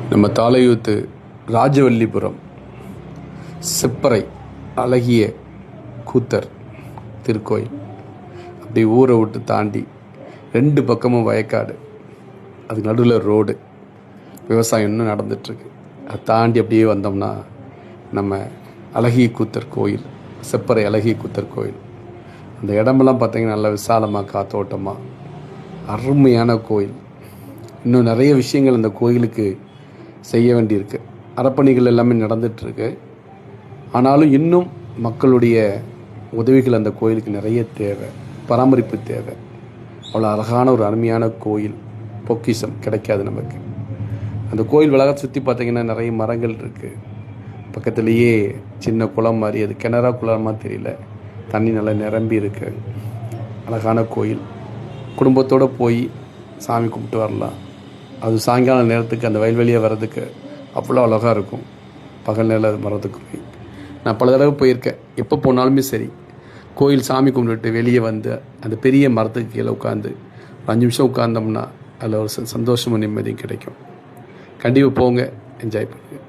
நம்ம தாளையூத்து ராஜவல்லிபுரம் செப்பறை அழகிய கூத்தர் திருக்கோயில். அப்படி ஊரை விட்டு தாண்டி 2 பக்கமும் வயக்காடு, அதுக்கு நடுவில் ரோடு, விவசாயம் இன்னும் நடந்துட்டுருக்கு. அதை தாண்டி அப்படியே வந்தோம்னா நம்ம அழகிய கூத்தர் கோயில், செப்பறை அழகிய கூத்தர் கோயில். அந்த இடமெல்லாம் பார்த்திங்கன்னா நல்லா விசாலமாக காத்தோட்டமாக அருமையான கோயில். இன்னும் நிறைய விஷயங்கள் அந்த கோயிலுக்கு செய்ய வேண்டியிருக்கு. அறப்பணிகள் எல்லாமே நடந்துகிட்ருக்கு. ஆனாலும் இன்னும் மக்களுடைய உதவிகள் அந்த கோயிலுக்கு நிறைய தேவை, பராமரிப்பு தேவை. அவ்வளோ அழகான ஒரு அருமையான கோயில், பொக்கிஷம் கிடைக்காது நமக்கு. அந்த கோயில் வளாகத்தை சுற்றி பார்த்திங்கன்னா நிறைய மரங்கள் இருக்குது. பக்கத்துலேயே சின்ன குளம் மாதிரி, அது கிணறா குளமாக தெரியல, தண்ணி நல்லா நிரம்பி இருக்கு. அழகான கோயில். குடும்பத்தோடு போய் சாமி கும்பிட்டு வரலாம். அது சாயங்கால நேரத்துக்கு அந்த வயல்வெளியாக வர்றதுக்கு அவ்வளோ அழகாக இருக்கும். பகல் நேரம் அது வர்றதுக்கு போய் நான் பல தடவை போயிருக்கேன். எப்போ போனாலுமே சரி, கோயில் சாமி கும்பிட்டுட்டு வெளியே வந்து அந்த பெரிய மரத்துக்கு கீழே உட்காந்து 5 நிமிஷம் உட்கார்ந்தோம்னா அதில் ஒரு சந்தோஷமும் நிம்மதியும் கிடைக்கும். கண்டிப்பாக போங்க, என்ஜாய் பண்ணுங்கள்.